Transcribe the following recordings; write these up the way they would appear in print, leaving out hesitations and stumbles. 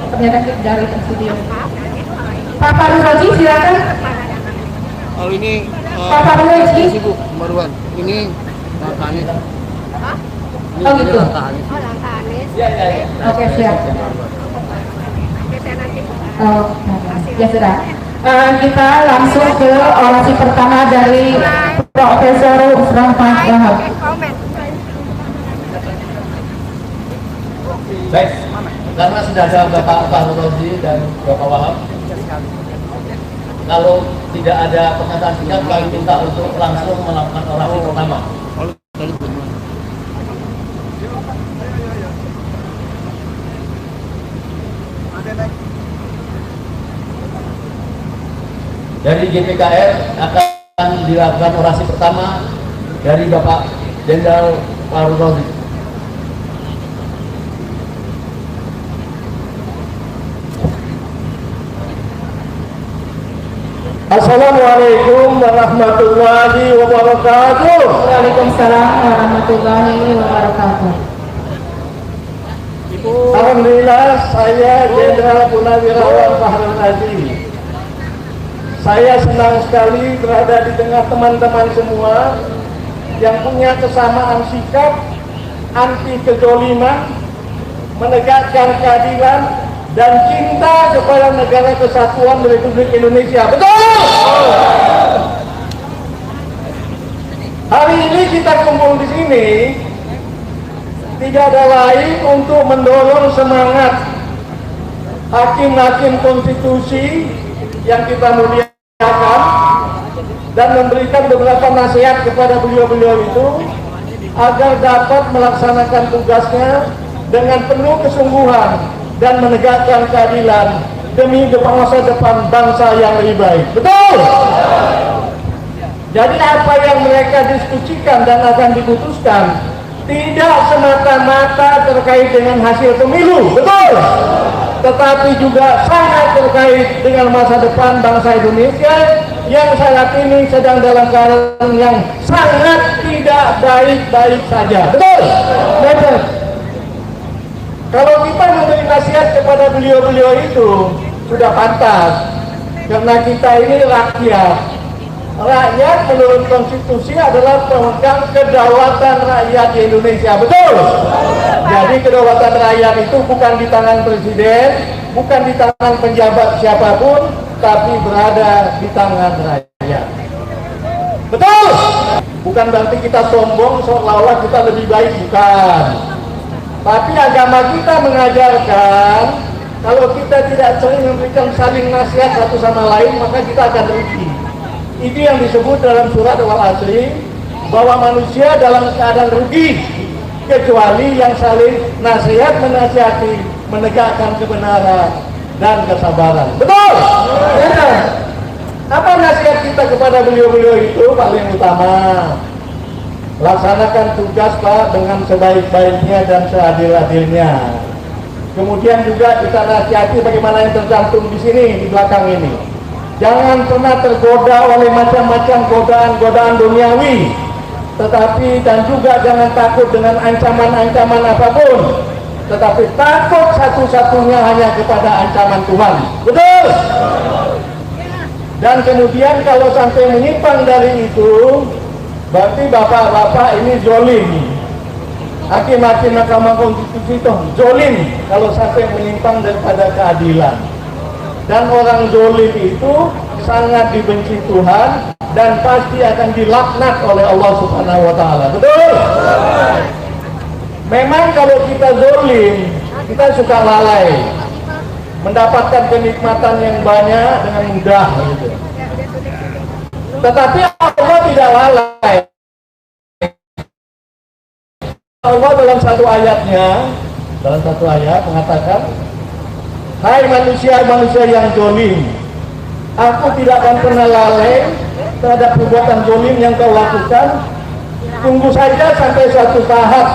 Ternyata dari studio. Pak Faruroji silakan. Kalau ini Pak Faruroji. sibuk baruan. Ini langkah Anies. Oh gitu. Langkah Anies. Oh, langkah Anies. Oke siap. Oke, saya nanti Oh, ya sudah. Kita langsung ke orasi pertama dari Profesor Usman Wahab. komen. Baik, karena sudah ada Bapak Faruroji dan Bapak Wahab, kalau tidak ada pernyataan singkat, kami minta untuk langsung melakukan orasi pertama. Dari GPKR akan dilakukan orasi pertama dari Bapak Jenderal Faruroji. Assalamualaikum warahmatullahi wabarakatuh. Waalaikumsalam warahmatullahi wabarakatuh. Alhamdulillah, saya Jenderal Purnawirawan Fahrul Razi. Saya senang sekali berada di tengah teman-teman semua yang punya kesamaan sikap, anti kezoliman, menegakkan keadilan, dan cinta kepada negara kesatuan Republik Indonesia. Betul! Hari ini kita kumpul di sini tidak ada lain untuk mendorong semangat hakim-hakim konstitusi yang kita muliakan dan memberikan beberapa nasihat kepada beliau-beliau itu agar dapat melaksanakan tugasnya dengan penuh kesungguhan dan menegakkan keadilan demi masa depan bangsa yang lebih baik. Betul? Jadi apa yang mereka diskusikan dan akan diputuskan tidak semata-mata terkait dengan hasil pemilu. Betul? Tetapi juga sangat terkait dengan masa depan bangsa Indonesia yang saat ini sedang dalam keadaan yang sangat tidak baik-baik saja. Betul? Betul. Kalau kita memberi nasihat kepada beliau-beliau itu sudah pantas, karena kita ini rakyat. Rakyat menurut konstitusi adalah pemegang kedaulatan rakyat di Indonesia, betul? Jadi kedaulatan rakyat itu bukan di tangan presiden, bukan di tangan penjabat siapapun, tapi berada di tangan rakyat. Betul? Bukan berarti kita sombong seolah-olah kita lebih baik, bukan. Tapi agama kita mengajarkan kalau kita tidak sering memberikan saling nasihat satu sama lain, maka kita akan rugi. Itu yang disebut dalam surat Al-Asri bahwa manusia dalam keadaan rugi kecuali yang saling nasihat menasihati, menegakkan kebenaran dan kesabaran. Betul? Benar. Apa nasihat kita kepada beliau-beliau itu? Paling utama, laksanakan tugas Pak dengan sebaik-baiknya dan seadil-adilnya. Kemudian juga kita nasihati bagaimana yang tercantum di sini, di belakang ini. Jangan pernah tergoda oleh macam-macam godaan-godaan duniawi. Tetapi dan juga jangan takut dengan ancaman-ancaman apapun. Tetapi takut satu-satunya hanya kepada ancaman Tuhan. Betul? Dan kemudian kalau sampai menyimpang dari itu, berarti bapak-bapak ini zolim. Hakim-hakim Mahkamah Konstitusi itu zolim kalau sampai menyimpang daripada keadilan. Dan orang zolim itu sangat dibenci Tuhan dan pasti akan dilaknat oleh Allah Subhanahu wa Ta'ala. Betul? Memang kalau kita zolim, kita suka lalai, mendapatkan kenikmatan yang banyak dengan mudah gitu. Tetapi Allah tidak lalai. Allah dalam satu ayat mengatakan, hai manusia-manusia yang zolim, aku tidak akan pernah lalai terhadap perbuatan zolim yang kau lakukan. Tunggu saja sampai suatu tahap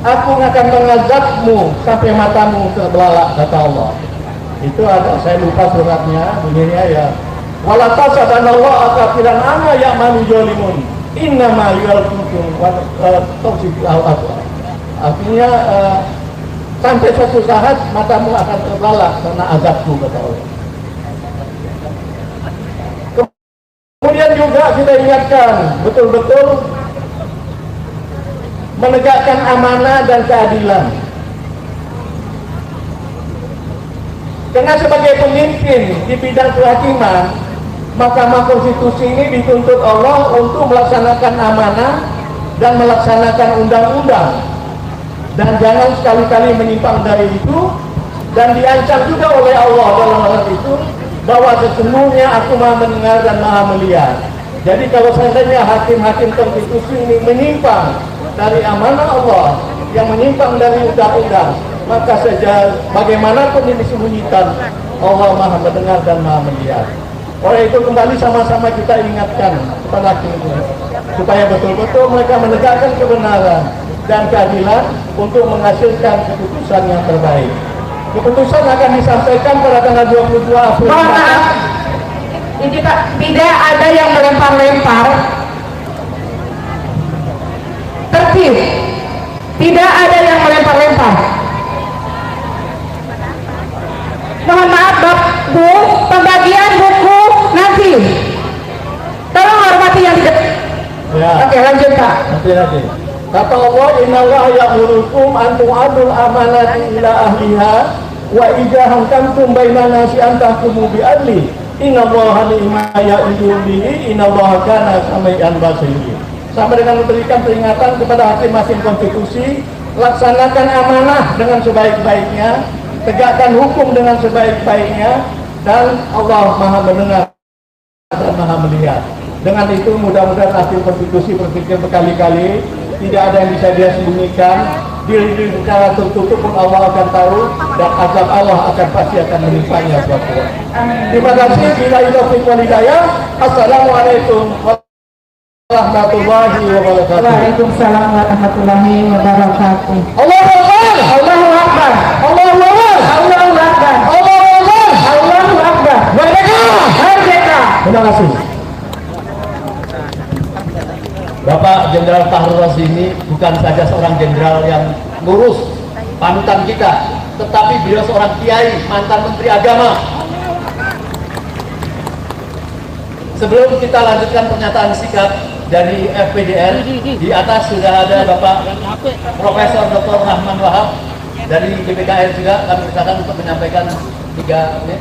aku akan mengazabmu sampai matamu terbelalak, kata Allah. Itu ada, saya lupa suratnya, bunyinya ya, wala tasabanallahu kafiran amma ya'malu zalimun innama yu'alqukum wa tawsiqul. Artinya Sampai suatu saat matamu akan terbelalak karena azabku, kata Allah. Kemudian juga kita ingatkan betul-betul menegakkan amanah dan keadilan. Karena sebagai pemimpin di bidang kehakiman, Mahkamah Konstitusi ini dituntut Allah untuk melaksanakan amanah dan melaksanakan undang-undang, dan jangan sekali-kali menyimpang dari itu, dan diancam juga oleh Allah dalam hal itu bahwa sesungguhnya aku maha mendengar dan maha melihat. Jadi kalau seandainya hakim-hakim konstitusi ini menyimpang dari amanah Allah, yang menyimpang dari undang-undang, maka saja bagaimanapun ini disembunyikan, Allah maha mendengar dan maha melihat. Oleh itu kembali sama-sama kita ingatkan kepada hakim itu supaya betul-betul mereka menegakkan kebenaran dan keadilan untuk menghasilkan keputusan yang terbaik. Keputusan akan disampaikan pada tanggal 22 April. Mohon maaf, ini Pak, tidak ada yang melempar-lempar. Tertib. Tidak ada yang melempar-lempar. Mohon maaf, Bu, pembagian buku nanti. Tolong hormati yang di depan. Ya. Oke, lanjut Pak. Nanti. Kata Allah, innallaha ya'murukum an tu'adul amanati ila ahliha wa idza hakamtum bainan nasi an tahkumu bi adli. Innallaha ni'ma ya'idzu bihi innallaha kana sami'an basir. Sampai dengan memberikan peringatan kepada hakim-hakim konstitusi, laksanakan amanah dengan sebaik-baiknya, tegakkan hukum dengan sebaik-baiknya, dan Allah maha mendengar dan maha melihat. Dengan itu mudah-mudahan hakim konstitusi berpikir berkali-kali, tidak ada yang bisa dia sembunyikan, diri secara tertutup pun Allah akan tahu, dan azab Allah akan pasti akan menimpanya suatu waktu. Terima kasih. Bila taufiq wal hidayah. Assalamualaikum warahmatullahi wabarakatuh. Waalaikumsalam warahmatullahi wabarakatuh. Allahu Akbar. Allahu Akbar. Allahu Akbar. Allahu Akbar. Allahu Akbar. Allahu Akbar. Merdeka. Merdeka. Terima kasih. Bapak Jenderal Fahrul Razi ini bukan saja seorang jenderal yang ngurus panutan kita, tetapi beliau seorang kiai, mantan menteri agama. Sebelum kita lanjutkan pernyataan sikap dari FPDN, di atas sudah ada Bapak Profesor Dr. Rahman Wahab dari BPKN juga, kami silakan untuk menyampaikan 3 menit.